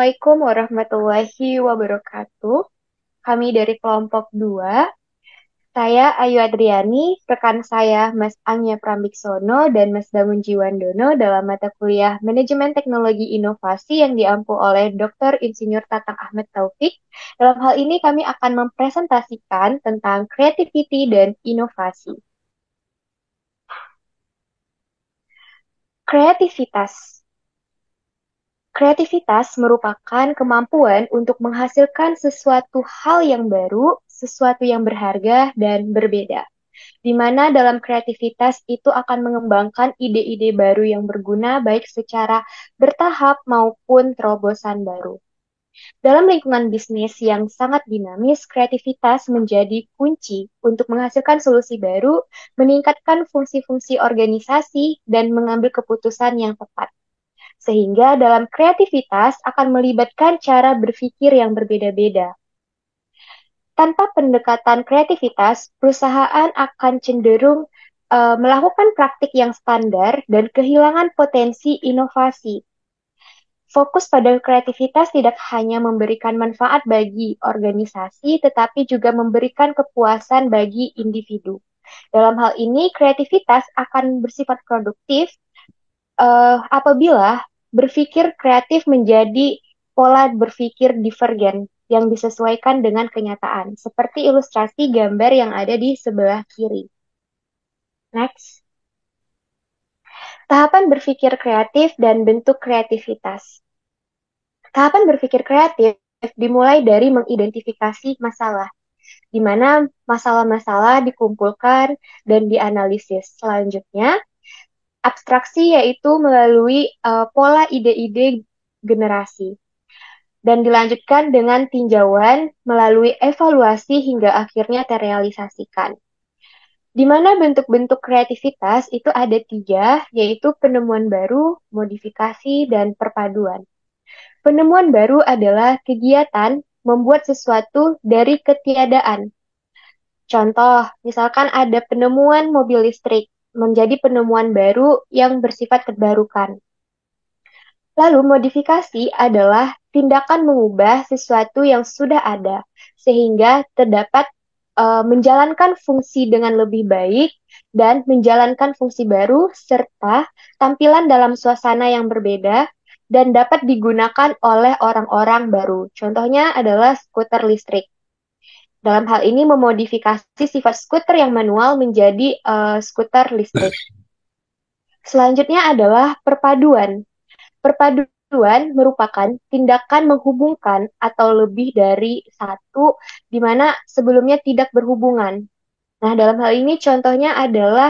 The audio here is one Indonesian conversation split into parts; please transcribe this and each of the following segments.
Assalamualaikum warahmatullahi wabarakatuh. Kami dari kelompok 2. Saya Ayu Adriani, rekan saya Mas Angnya Prambiksono dan Mas Damun Jiwandono dalam mata kuliah Manajemen Teknologi Inovasi yang diampu oleh Dr. Insinyur Tatang Ahmad Taufik. Dalam hal ini kami akan mempresentasikan tentang creativity dan inovasi. Kreativitas. Kreativitas merupakan kemampuan untuk menghasilkan sesuatu hal yang baru, sesuatu yang berharga, dan berbeda. Di mana dalam kreativitas itu akan mengembangkan ide-ide baru yang berguna baik secara bertahap maupun terobosan baru. Dalam lingkungan bisnis yang sangat dinamis, kreativitas menjadi kunci untuk menghasilkan solusi baru, meningkatkan fungsi-fungsi organisasi, dan mengambil keputusan yang tepat. Sehingga dalam kreativitas akan melibatkan cara berpikir yang berbeda-beda. Tanpa pendekatan kreativitas, perusahaan akan cenderung melakukan praktik yang standar dan kehilangan potensi inovasi. Fokus pada kreativitas tidak hanya memberikan manfaat bagi organisasi, tetapi juga memberikan kepuasan bagi individu. Dalam hal ini, kreativitas akan bersifat produktif apabila berpikir kreatif menjadi pola berpikir divergen yang disesuaikan dengan kenyataan, seperti ilustrasi gambar yang ada di sebelah kiri. Next. Tahapan berpikir kreatif dan bentuk kreativitas. Tahapan berpikir kreatif dimulai dari mengidentifikasi masalah, di mana masalah-masalah dikumpulkan dan dianalisis. Selanjutnya, abstraksi yaitu melalui pola ide-ide generasi. Dan dilanjutkan dengan tinjauan melalui evaluasi hingga akhirnya terrealisasikan. Di mana bentuk-bentuk kreativitas itu ada 3, yaitu penemuan baru, modifikasi, dan perpaduan. Penemuan baru adalah kegiatan membuat sesuatu dari ketiadaan. Contoh, misalkan ada penemuan mobil listrik, menjadi penemuan baru yang bersifat terbarukan. Lalu modifikasi adalah tindakan mengubah sesuatu yang sudah ada, sehingga terdapat menjalankan fungsi dengan lebih baik dan menjalankan fungsi baru, serta tampilan dalam suasana yang berbeda dan dapat digunakan oleh orang-orang baru. Contohnya adalah skuter listrik. Dalam hal ini memodifikasi sifat skuter yang manual menjadi skuter listrik. Selanjutnya adalah perpaduan. Perpaduan merupakan tindakan menghubungkan atau lebih dari satu, di mana sebelumnya tidak berhubungan. Nah, dalam hal ini contohnya adalah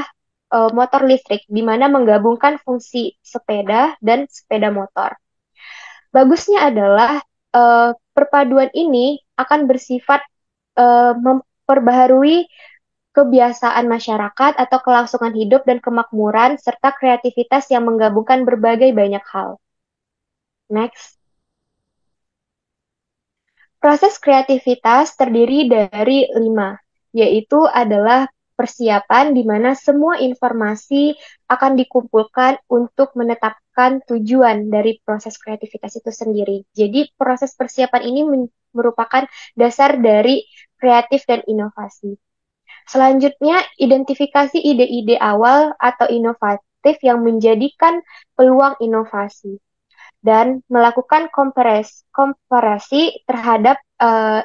motor listrik, di mana menggabungkan fungsi sepeda dan sepeda motor. Bagusnya adalah perpaduan ini akan bersifat memperbaharui kebiasaan masyarakat atau kelangsungan hidup dan kemakmuran, serta kreativitas yang menggabungkan berbagai banyak hal. Next. Proses kreativitas terdiri dari 5, yaitu adalah persiapan di mana semua informasi akan dikumpulkan untuk menetapkan tujuan dari proses kreativitas itu sendiri. Jadi proses persiapan ini merupakan dasar dari kreatif dan inovasi. Selanjutnya, identifikasi ide-ide awal atau inovatif yang menjadikan peluang inovasi dan melakukan komparasi terhadap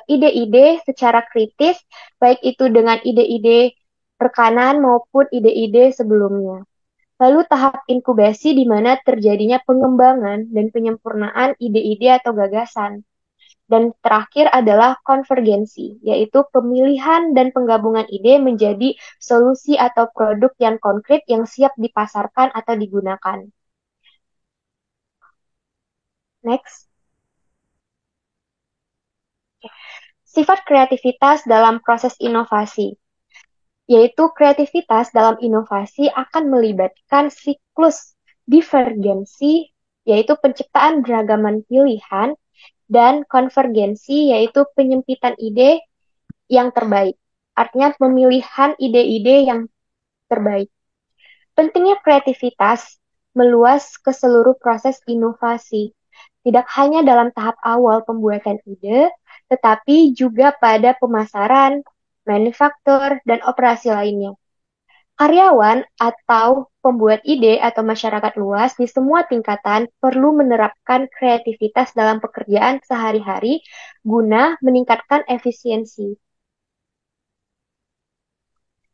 ide-ide secara kritis, baik itu dengan ide-ide rekanan maupun ide-ide sebelumnya. Lalu tahap inkubasi di mana terjadinya pengembangan dan penyempurnaan ide-ide atau gagasan. Dan terakhir adalah konvergensi, yaitu pemilihan dan penggabungan ide menjadi solusi atau produk yang konkret yang siap dipasarkan atau digunakan. Next. Sifat kreativitas dalam proses inovasi, yaitu kreativitas dalam inovasi akan melibatkan siklus divergensi, yaitu penciptaan beragaman pilihan, dan konvergensi, yaitu penyempitan ide yang terbaik. Artinya pemilihan ide-ide yang terbaik. Pentingnya kreativitas meluas ke seluruh proses inovasi. tidak hanya dalam tahap awal pembuatan ide, tetapi juga pada pemasaran, manufaktur, dan operasi lainnya. Karyawan atau pembuat ide atau masyarakat luas di semua tingkatan perlu menerapkan kreativitas dalam pekerjaan sehari-hari guna meningkatkan efisiensi.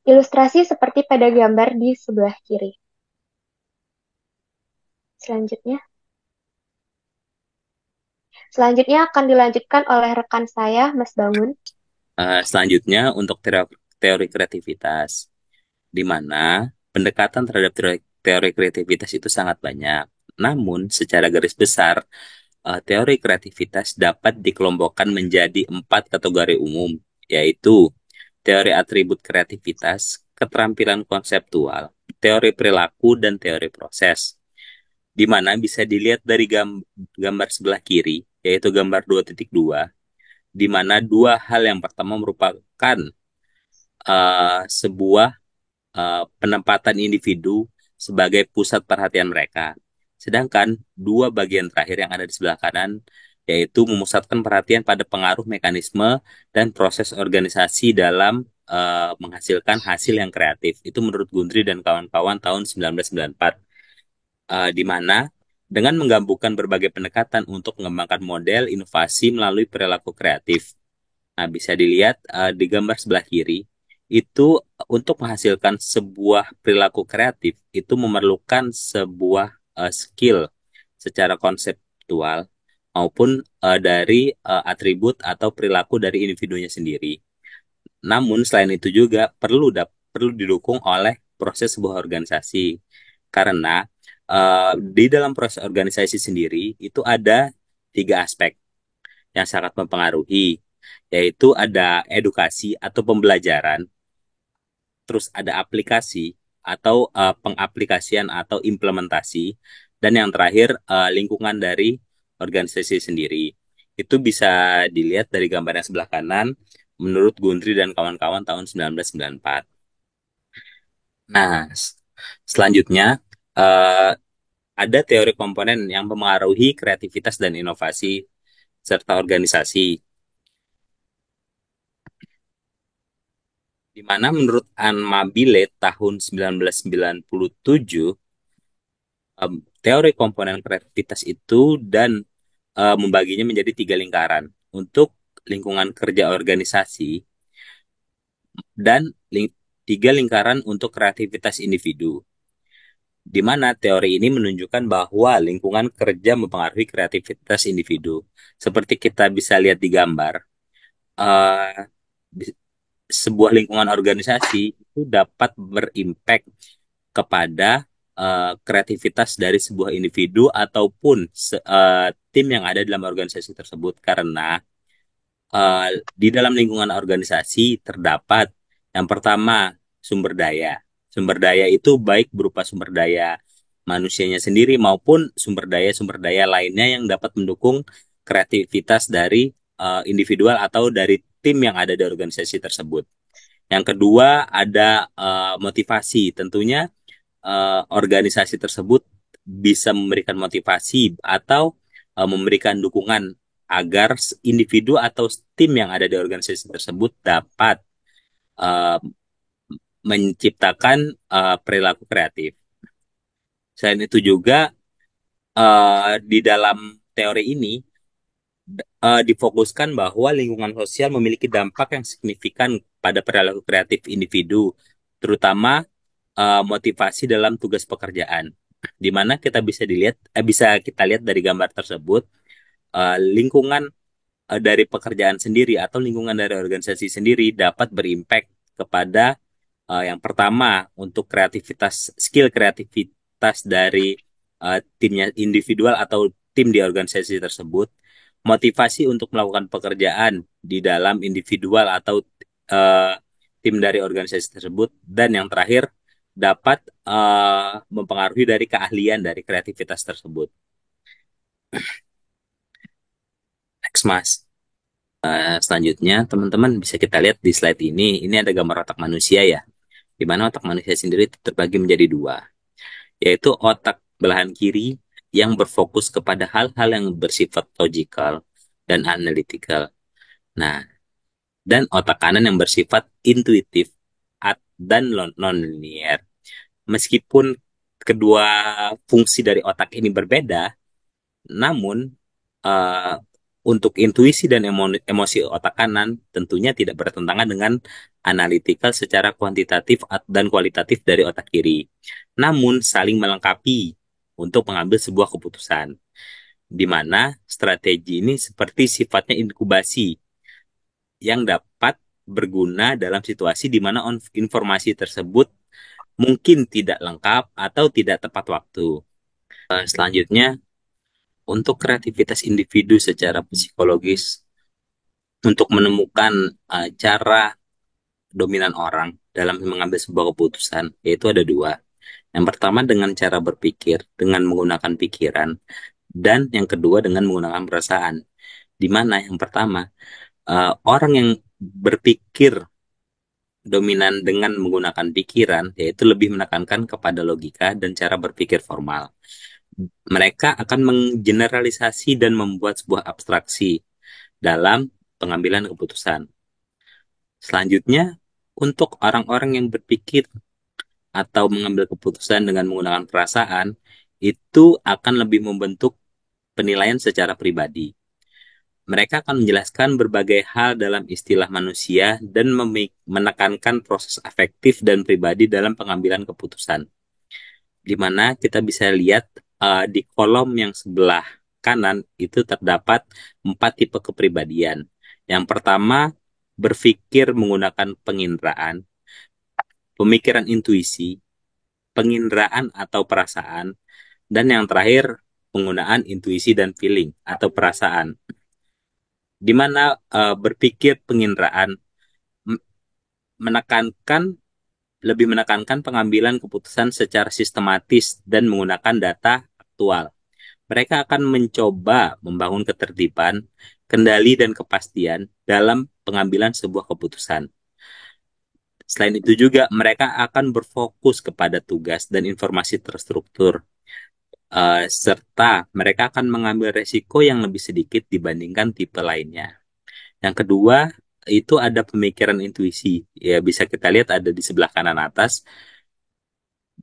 Ilustrasi seperti pada gambar di sebelah kiri. Selanjutnya. Selanjutnya akan dilanjutkan oleh rekan saya, Mas Bangun. Selanjutnya untuk teori kreativitas, di mana pendekatan terhadap teori kreativitas itu sangat banyak. Namun, secara garis besar, teori kreativitas dapat dikelompokkan menjadi 4 kategori umum, yaitu teori atribut kreativitas, keterampilan konseptual, teori perilaku, dan teori proses. Di mana bisa dilihat dari gambar sebelah kiri, yaitu gambar 2.2, di mana dua hal yang pertama merupakan sebuah penempatan individu sebagai pusat perhatian mereka. Sedangkan dua bagian terakhir yang ada di sebelah kanan yaitu memusatkan perhatian pada pengaruh mekanisme dan proses organisasi dalam menghasilkan hasil yang kreatif. Itu menurut Gundry dan kawan-kawan tahun 1994. Di mana dengan menggabungkan berbagai pendekatan untuk mengembangkan model inovasi melalui perilaku kreatif. Nah, bisa dilihat di gambar sebelah kiri, itu untuk menghasilkan sebuah perilaku kreatif, itu memerlukan sebuah skill secara konseptual maupun dari atribut atau perilaku dari individunya sendiri. Namun, selain itu juga perlu didukung oleh proses sebuah organisasi. Karena di dalam proses organisasi sendiri, itu ada 3 aspek yang sangat mempengaruhi, yaitu ada edukasi atau pembelajaran, terus ada aplikasi atau pengaplikasian atau implementasi, dan yang terakhir lingkungan dari organisasi sendiri. Itu bisa dilihat dari gambar yang sebelah kanan menurut Gundry dan kawan-kawan tahun 1994. Nah, selanjutnya eh, ada teori komponen yang mempengaruhi kreativitas dan inovasi serta organisasi. Di mana menurut Anne Mabile tahun 1997, teori komponen kreativitas itu dan membaginya menjadi 3 lingkaran untuk lingkungan kerja organisasi dan 3 lingkaran untuk kreativitas individu. Di mana teori ini menunjukkan bahwa lingkungan kerja mempengaruhi kreativitas individu. Seperti kita bisa lihat di gambar, eh, sebuah lingkungan organisasi itu dapat berimpact kepada kreativitas dari sebuah individu ataupun tim yang ada dalam organisasi tersebut, karena di dalam lingkungan organisasi terdapat yang pertama sumber daya. Sumber daya itu baik berupa sumber daya manusianya sendiri maupun sumber daya lainnya yang dapat mendukung kreativitas dari individual atau dari tim yang ada di organisasi tersebut. Yang kedua ada motivasi. Tentunya organisasi tersebut bisa memberikan motivasi atau memberikan dukungan agar individu atau tim yang ada di organisasi tersebut dapat uh, menciptakan perilaku kreatif. Selain itu juga di dalam teori ini difokuskan bahwa lingkungan sosial memiliki dampak yang signifikan pada perilaku kreatif individu, terutama motivasi dalam tugas pekerjaan. Di mana bisa kita lihat dari gambar tersebut, lingkungan dari pekerjaan sendiri atau lingkungan dari organisasi sendiri dapat berimpact kepada yang pertama untuk skill kreativitas dari timnya individual atau tim di organisasi tersebut, motivasi untuk melakukan pekerjaan di dalam individual atau uh, tim dari organisasi tersebut, dan yang terakhir dapat mempengaruhi dari keahlian dari kreativitas tersebut. Next, Mas. Selanjutnya, teman-teman bisa kita lihat di slide ini. Ini ada gambar otak manusia ya, di mana otak manusia sendiri terbagi menjadi dua, yaitu otak belahan kiri yang berfokus kepada hal-hal yang bersifat logikal dan analytical. Nah, dan otak kanan yang bersifat intuitif dan non-linear. Meskipun kedua fungsi dari otak ini berbeda, namun eh, untuk intuisi dan emosi otak kanan tentunya tidak bertentangan dengan analytical secara kuantitatif dan kualitatif dari otak kiri, namun saling melengkapi untuk mengambil sebuah keputusan, di mana strategi ini seperti sifatnya inkubasi yang dapat berguna dalam situasi di mana informasi tersebut mungkin tidak lengkap atau tidak tepat waktu. Selanjutnya, untuk kreativitas individu secara psikologis, untuk menemukan cara dominan orang dalam mengambil sebuah keputusan, yaitu ada dua. Yang pertama dengan cara berpikir, dengan menggunakan pikiran, dan yang kedua dengan menggunakan perasaan. Di mana yang pertama, orang yang berpikir dominan dengan menggunakan pikiran, yaitu lebih menekankan kepada logika dan cara berpikir formal. Mereka akan menggeneralisasi dan membuat sebuah abstraksi dalam pengambilan keputusan. Selanjutnya, untuk orang-orang yang berpikir atau mengambil keputusan dengan menggunakan perasaan, itu akan lebih membentuk penilaian secara pribadi. Mereka akan menjelaskan berbagai hal dalam istilah manusia dan menekankan proses afektif dan pribadi dalam pengambilan keputusan. Di mana kita bisa lihat di kolom yang sebelah kanan itu terdapat 4 tipe kepribadian. Yang pertama, berpikir menggunakan penginderaan, pemikiran intuisi, penginderaan atau perasaan, dan yang terakhir, penggunaan intuisi dan feeling atau perasaan. Di mana berpikir penginderaan menekankan lebih menekankan pengambilan keputusan secara sistematis dan menggunakan data aktual. Mereka akan mencoba membangun ketertiban, kendali, dan kepastian dalam pengambilan sebuah keputusan. Selain itu juga mereka akan berfokus kepada tugas dan informasi terstruktur, serta mereka akan mengambil resiko yang lebih sedikit dibandingkan tipe lainnya. Yang kedua, itu ada pemikiran intuisi. Ya, bisa kita lihat ada di sebelah kanan atas.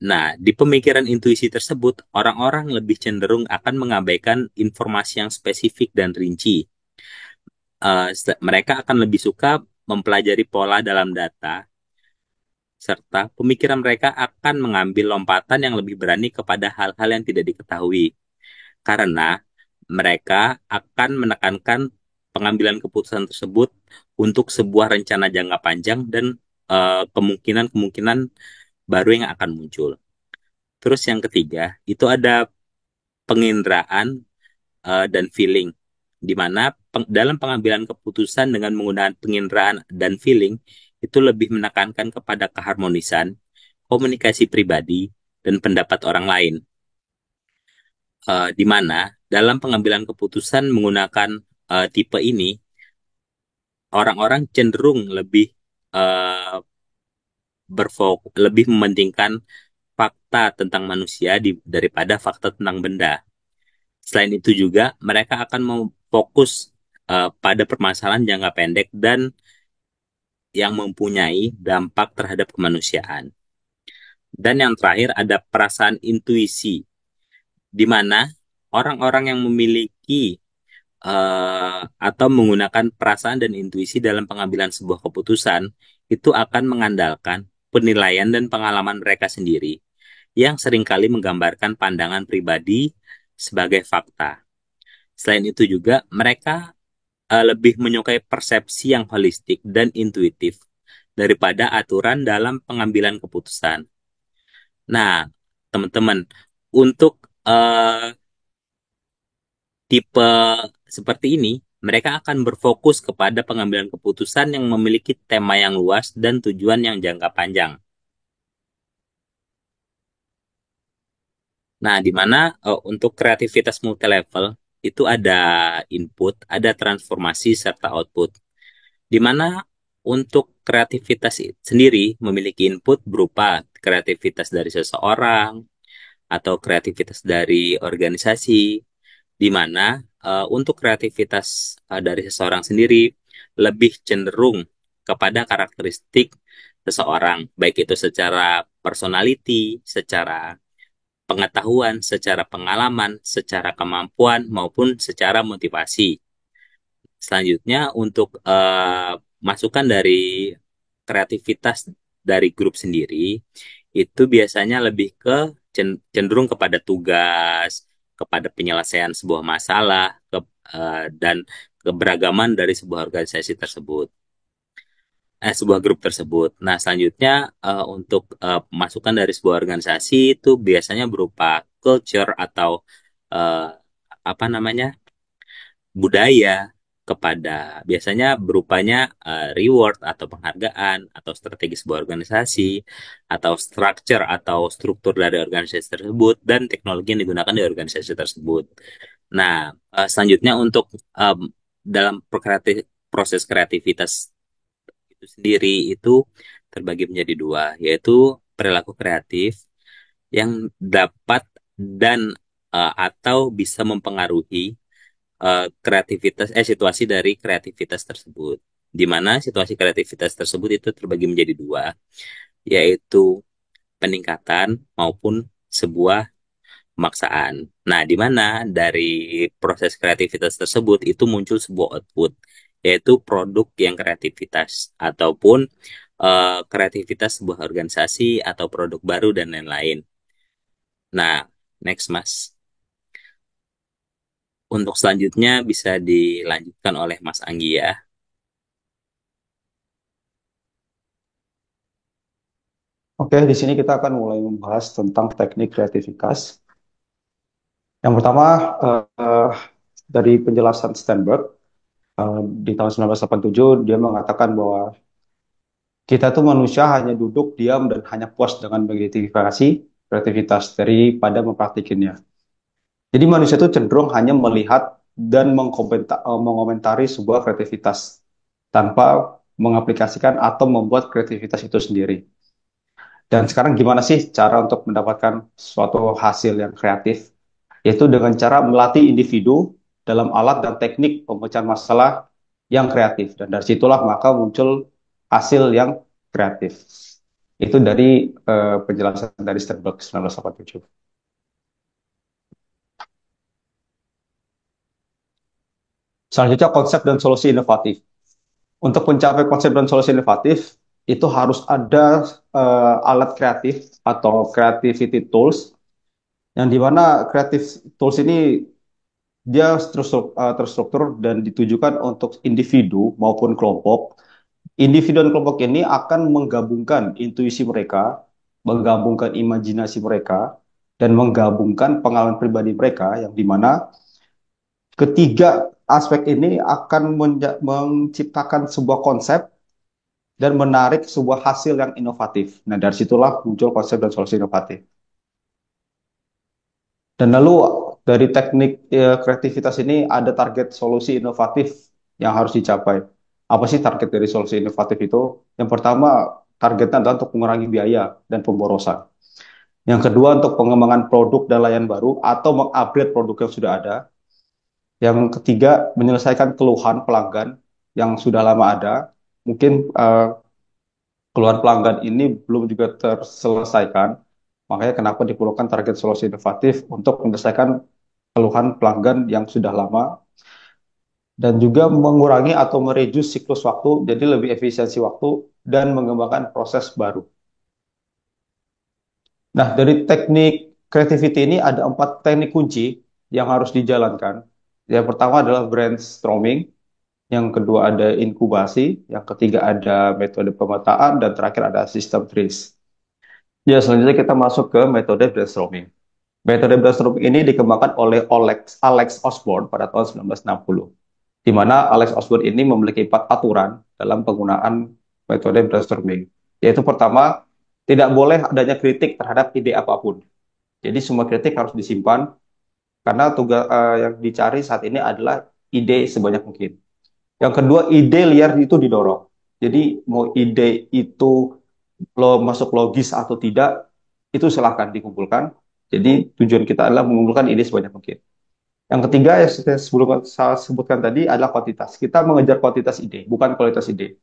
Nah, di pemikiran intuisi tersebut, orang-orang lebih cenderung akan mengabaikan informasi yang spesifik dan rinci. Mereka akan lebih suka mempelajari pola dalam data, serta pemikiran mereka akan mengambil lompatan yang lebih berani kepada hal-hal yang tidak diketahui. Karena mereka akan menekankan pengambilan keputusan tersebut untuk sebuah rencana jangka panjang dan kemungkinan-kemungkinan baru yang akan muncul. Terus yang ketiga, itu ada penginderaan dan feeling, di mana dalam pengambilan keputusan dengan menggunakan penginderaan dan feeling, itu lebih menekankan kepada keharmonisan, komunikasi pribadi, dan pendapat orang lain. Di mana dalam pengambilan keputusan menggunakan tipe ini, orang-orang cenderung lebih uh, lebih mementingkan fakta tentang manusia daripada fakta tentang benda. Selain itu juga mereka akan fokus pada permasalahan jangka pendek dan yang mempunyai dampak terhadap kemanusiaan. Dan yang terakhir ada perasaan intuisi, di mana orang-orang yang memiliki atau menggunakan perasaan dan intuisi dalam pengambilan sebuah keputusan itu akan mengandalkan penilaian dan pengalaman mereka sendiri yang seringkali menggambarkan pandangan pribadi sebagai fakta. Selain itu juga mereka lebih menyukai persepsi yang holistik dan intuitif daripada aturan dalam pengambilan keputusan. Nah, teman-teman, untuk tipe seperti ini, mereka akan berfokus kepada pengambilan keputusan yang memiliki tema yang luas dan tujuan yang jangka panjang. Nah, di mana untuk kreativitas multilevel itu ada input, ada transformasi, serta output. Di mana untuk kreativitas sendiri memiliki input berupa kreativitas dari seseorang, atau kreativitas dari organisasi, di mana untuk kreativitas dari seseorang sendiri lebih cenderung kepada karakteristik seseorang, baik itu secara personality, secara pengetahuan, secara pengalaman, secara kemampuan, maupun secara motivasi. Selanjutnya, untuk masukan dari kreativitas dari grup sendiri, itu biasanya lebih ke cenderung kepada tugas, kepada penyelesaian sebuah masalah, dan keberagaman dari sebuah organisasi tersebut, sebuah grup tersebut. Nah, selanjutnya untuk masukan dari sebuah organisasi itu biasanya berupa culture atau eh, apa namanya, budaya, kepada biasanya berupanya reward atau penghargaan atau strategi sebuah organisasi atau structure atau struktur dari organisasi tersebut dan teknologi yang digunakan di organisasi tersebut. Nah, selanjutnya untuk dalam proses kreativitas itu sendiri itu terbagi menjadi dua, yaitu perilaku kreatif yang dapat dan atau bisa mempengaruhi situasi dari kreativitas tersebut. Di mana situasi kreativitas tersebut itu terbagi menjadi dua, yaitu peningkatan maupun sebuah pemaksaan. Nah, di mana dari proses kreativitas tersebut itu muncul sebuah output, yaitu produk yang kreativitas ataupun kreativitas sebuah organisasi atau produk baru dan lain-lain. Nah, next Mas. Untuk selanjutnya bisa dilanjutkan oleh Mas Anggi ya. Oke, di sini kita akan mulai membahas tentang teknik kreativitas. Yang pertama, eh, dari penjelasan Sternberg, di tahun 1987, dia mengatakan bahwa kita tuh manusia hanya duduk, diam, dan hanya puas dengan mengidentifikasi kreativitas daripada mempraktikinnya. Jadi manusia itu cenderung hanya melihat dan mengomentari sebuah kreativitas tanpa mengaplikasikan atau membuat kreativitas itu sendiri. Dan sekarang gimana sih cara untuk mendapatkan suatu hasil yang kreatif? Yaitu dengan cara melatih individu dalam alat dan teknik pemecahan masalah yang kreatif. Dan dari situlah maka muncul hasil yang kreatif. Itu dari penjelasan dari Sternberg 1987. Selanjutnya konsep dan solusi inovatif. Untuk mencapai konsep dan solusi inovatif, itu harus ada alat kreatif atau creativity tools, yang dimana creative tools ini dia terstruktur dan ditujukan untuk individu maupun kelompok. Individu dan kelompok ini akan menggabungkan intuisi mereka, menggabungkan imajinasi mereka, dan menggabungkan pengalaman pribadi mereka, yang dimana ketiga aspek ini akan menciptakan sebuah konsep dan menarik sebuah hasil yang inovatif. Nah, dari situlah muncul konsep dan solusi inovatif. Dan lalu dari teknik kreativitas ini ada target solusi inovatif yang harus dicapai. Apa sih target dari solusi inovatif itu? Yang pertama, targetnya adalah untuk mengurangi biaya dan pemborosan. Yang kedua, untuk pengembangan produk dan layanan baru atau mengupgrade produk yang sudah ada. Yang ketiga, menyelesaikan keluhan pelanggan yang sudah lama ada. Mungkin keluhan pelanggan ini belum juga terselesaikan. Makanya kenapa diperlukan target solusi inovatif untuk menyelesaikan keluhan pelanggan yang sudah lama, dan juga mengurangi atau mereduce siklus waktu, jadi lebih efisiensi waktu dan mengembangkan proses baru. Nah, dari teknik creativity ini ada 4 teknik kunci yang harus dijalankan. Yang pertama adalah brainstorming, yang kedua ada inkubasi, yang ketiga ada metode pemetaan, dan terakhir ada sistem trees. Ya, selanjutnya kita masuk ke metode brainstorming. Metode brainstorming ini dikembangkan oleh Alex Osborne pada tahun 1960, di mana Alex Osborne ini memiliki 4 aturan dalam penggunaan metode brainstorming. Yaitu pertama, tidak boleh adanya kritik terhadap ide apapun. Jadi semua kritik harus disimpan, karena tugas yang dicari saat ini adalah ide sebanyak mungkin. Yang kedua, ide liar itu didorong. Jadi mau ide itu masuk logis atau tidak, itu silahkan dikumpulkan. Jadi tujuan kita adalah mengumpulkan ide sebanyak mungkin. Yang ketiga yang sebelum saya sebutkan tadi adalah kuantitas. Kita mengejar kuantitas ide, bukan kualitas ide.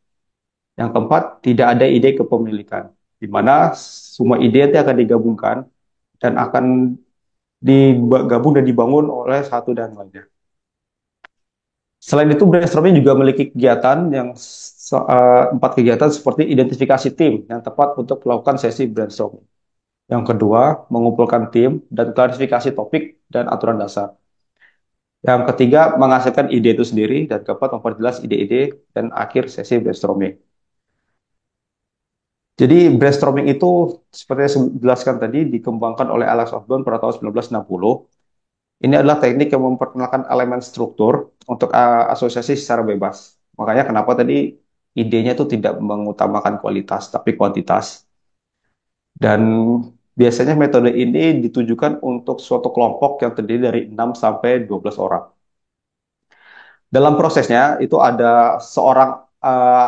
Yang keempat, tidak ada ide kepemilikan, di mana semua ide nanti akan digabungkan dan akan digabung dan dibangun oleh satu dan lainnya. Selain itu, brainstorming juga memiliki kegiatan yang empat kegiatan seperti identifikasi tim yang tepat untuk melakukan sesi brainstorming. Yang kedua, mengumpulkan tim dan klarifikasi topik dan aturan dasar. Yang ketiga, menghasilkan ide itu sendiri. Dan keempat, memperjelas ide-ide dan akhir sesi brainstorming. Jadi brainstorming itu seperti yang saya jelaskan tadi dikembangkan oleh Alex Osborn pada tahun 1960. Ini adalah teknik yang memperkenalkan elemen struktur untuk asosiasi secara bebas. Makanya kenapa tadi idenya itu tidak mengutamakan kualitas tapi kuantitas. Dan biasanya metode ini ditujukan untuk suatu kelompok yang terdiri dari 6 sampai 12 orang. Dalam prosesnya itu ada seorang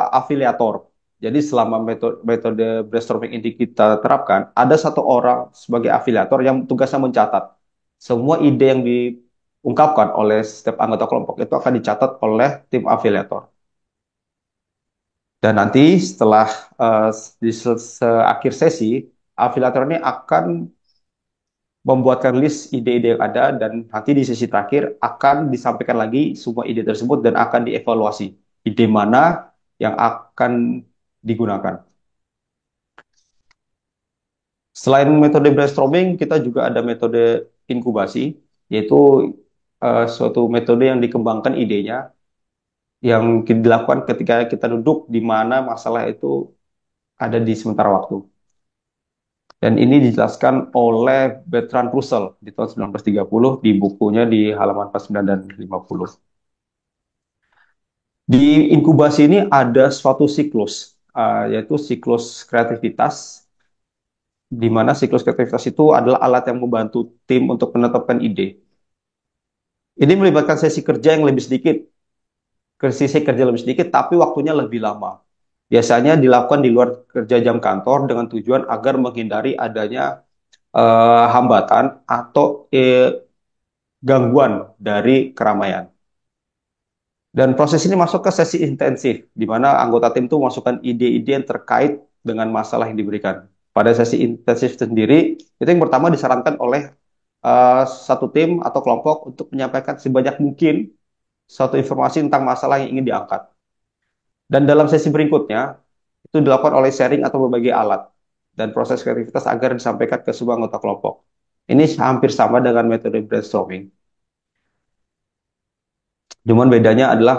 afiliator. Jadi selama metode brainstorming ini kita terapkan, ada satu orang sebagai afiliator yang tugasnya mencatat semua ide yang diungkapkan oleh setiap anggota kelompok itu akan dicatat oleh tim afiliator. Dan nanti setelah di akhir sesi, afiliator ini akan membuatkan list ide-ide yang ada dan nanti di sesi terakhir akan disampaikan lagi semua ide tersebut dan akan dievaluasi ide mana yang akan digunakan. Selain metode brainstorming, kita juga ada metode inkubasi, yaitu suatu metode yang dikembangkan idenya yang dilakukan ketika kita duduk di mana masalah itu ada di sementara waktu. Dan ini dijelaskan oleh Bertrand Russell di tahun 1930 di bukunya di halaman 49 dan 50. Di inkubasi ini ada suatu siklus, yaitu siklus kreativitas, di mana siklus kreativitas itu adalah alat yang membantu tim untuk menetapkan ide. Ini melibatkan sesi kerja yang lebih sedikit, tapi waktunya lebih lama. Biasanya dilakukan di luar kerja jam kantor dengan tujuan agar menghindari adanya hambatan atau gangguan dari keramaian. Dan proses ini masuk ke sesi intensif, di mana anggota tim itu masukkan ide-ide yang terkait dengan masalah yang diberikan. Pada sesi intensif sendiri, itu yang pertama disarankan oleh satu tim atau kelompok untuk menyampaikan sebanyak mungkin suatu informasi tentang masalah yang ingin diangkat. Dan dalam sesi berikutnya, itu dilakukan oleh sharing atau berbagai alat dan proses kreativitas agar disampaikan ke semua anggota kelompok. Ini hampir sama dengan metode brainstorming. Cuman bedanya adalah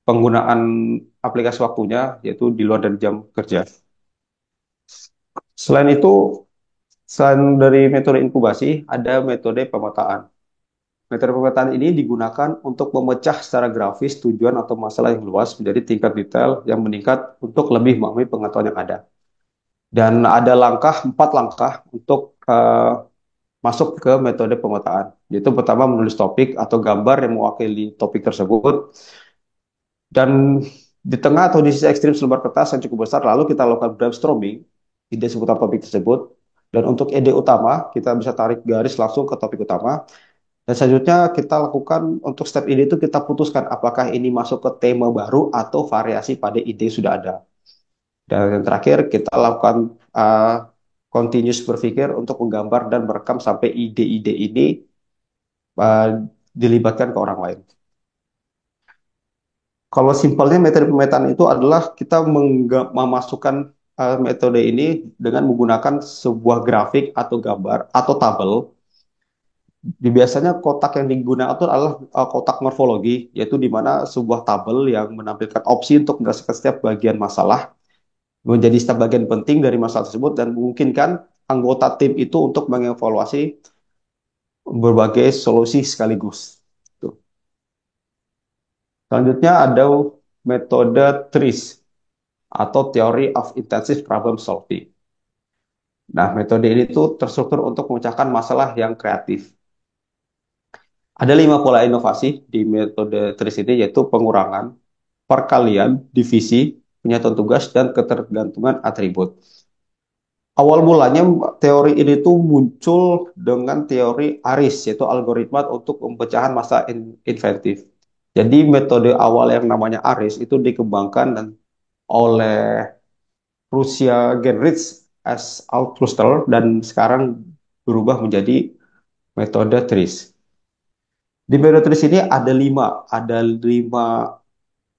penggunaan aplikasi waktunya, yaitu di luar dari jam kerja. Selain itu, selain dari metode inkubasi, ada metode pemetaan. Metode pemetaan ini digunakan untuk memecah secara grafis tujuan atau masalah yang luas menjadi tingkat detail yang meningkat untuk lebih memahami pengetahuan yang ada. Dan ada empat langkah untuk masuk ke metode pemetaan. Yaitu pertama menulis topik atau gambar yang mewakili topik tersebut. Dan di tengah atau di sisi ekstrim selebar kertas yang cukup besar, lalu kita lakukan brainstorming ide seputar topik tersebut. Dan untuk ide utama, kita bisa tarik garis langsung ke topik utama. Dan selanjutnya kita lakukan untuk step ide itu kita putuskan apakah ini masuk ke tema baru atau variasi pada ide yang sudah ada. Dan yang terakhir kita lakukan continuous berpikir untuk menggambar dan merekam sampai ide-ide ini dilibatkan ke orang lain. Kalau simpelnya metode pemetaan itu adalah kita memasukkan metode ini dengan menggunakan sebuah grafik atau gambar atau tabel. Biasanya kotak yang digunakan itu adalah kotak morfologi, yaitu di mana sebuah tabel yang menampilkan opsi untuk menjelaskan setiap bagian masalah, menjadi setiap bagian penting dari masalah tersebut, dan memungkinkan anggota tim itu untuk mengevaluasi berbagai solusi sekaligus. Tuh. Selanjutnya ada metode TRIS atau Theory of Intensive Problem Solving. Nah, metode ini tuh terstruktur untuk memecahkan masalah yang kreatif. Ada 5 pola inovasi di metode TRIS ini, yaitu pengurangan, perkalian, divisi, penyatuan tugas, dan ketergantungan atribut. Awal mulanya teori ini tuh muncul dengan teori ARIS, yaitu algoritma untuk pemecahan massa inventif. Jadi metode awal yang namanya ARIS itu dikembangkan oleh Rusia Genrich S. Altruster dan sekarang berubah menjadi metode TRIS. Di metode TRIS ini ada lima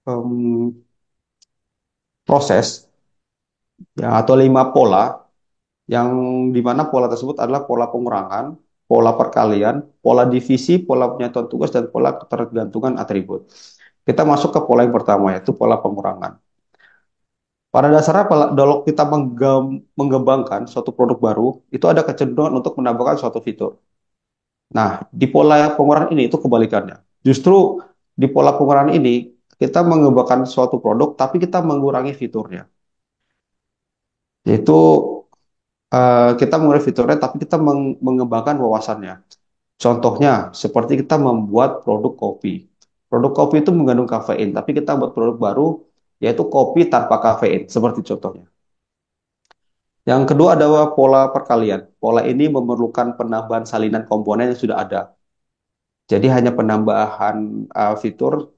em, proses ya, atau 5 pola yang dimana pola tersebut adalah pola pengurangan, pola perkalian, pola divisi, pola penyatuan tugas, dan pola ketergantungan atribut. Kita masuk ke pola yang pertama, yaitu pola pengurangan. Pada dasarnya, kalau kita mengembangkan suatu produk baru, itu ada kecenderungan untuk menambahkan suatu fitur. Nah, di pola pengurangan ini itu kebalikannya. Justru di pola pengurangan ini, kita mengembangkan suatu produk, tapi kita mengurangi fiturnya. Yaitu kita mengurangi fiturnya, tapi kita mengembangkan wawasannya. Contohnya, seperti kita membuat produk kopi. Produk kopi itu mengandung kafein, tapi kita buat produk baru, yaitu kopi tanpa kafein, seperti contohnya. Yang kedua adalah pola perkalian. Pola ini memerlukan penambahan salinan komponen yang sudah ada. Jadi hanya penambahan fitur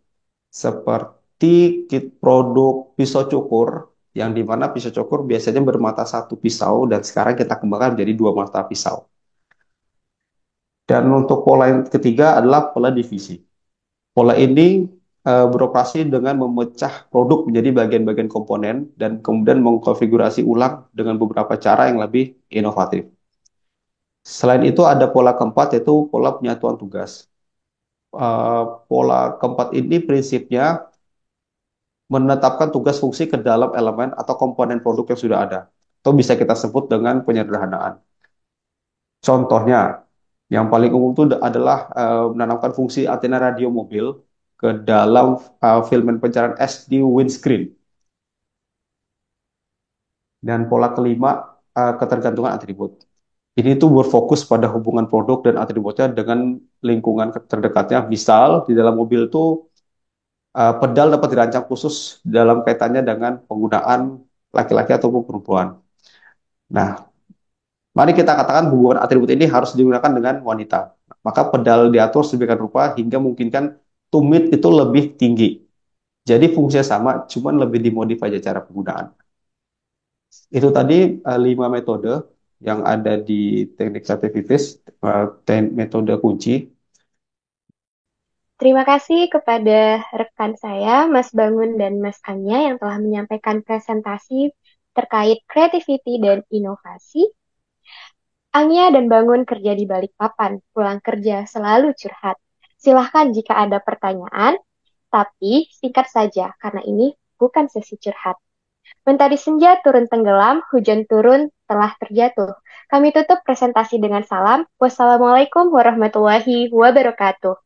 seperti produk pisau cukur, yang dimana pisau cukur biasanya bermata satu pisau, dan sekarang kita kembangkan menjadi 2 mata pisau. Dan untuk pola yang ketiga adalah pola divisi. Pola ini beroperasi dengan memecah produk menjadi bagian-bagian komponen dan kemudian mengkonfigurasi ulang dengan beberapa cara yang lebih inovatif. Selain itu ada pola keempat, yaitu pola penyatuan tugas. Pola keempat ini prinsipnya menetapkan tugas fungsi ke dalam elemen atau komponen produk yang sudah ada. Atau bisa kita sebut dengan penyederhanaan. Contohnya, yang paling umum itu adalah menanamkan fungsi antena radio mobil ke dalam filmen pencarian es di windscreen. Dan pola kelima, ketergantungan atribut. Ini tuh berfokus pada hubungan produk dan atributnya dengan lingkungan terdekatnya. Misal, di dalam mobil tuh pedal dapat dirancang khusus dalam kaitannya dengan penggunaan laki-laki ataupun perempuan. Nah, mari kita katakan hubungan atribut ini harus digunakan dengan wanita. Maka pedal diatur sedemikian rupa hingga memungkinkan tumit itu lebih tinggi. Jadi fungsinya sama, cuman lebih dimodif aja cara penggunaan. Itu tadi 5 metode yang ada di teknik kreativitas, metode kunci. Terima kasih kepada rekan saya, Mas Bangun dan Mas Anya, yang telah menyampaikan presentasi terkait creativity dan inovasi. Anya dan Bangun kerja di Balikpapan, pulang kerja selalu curhat. Silahkan jika ada pertanyaan, tapi singkat saja karena ini bukan sesi curhat. Mentari senja turun tenggelam, hujan turun telah terjatuh. Kami tutup presentasi dengan salam. Wassalamualaikum warahmatullahi wabarakatuh.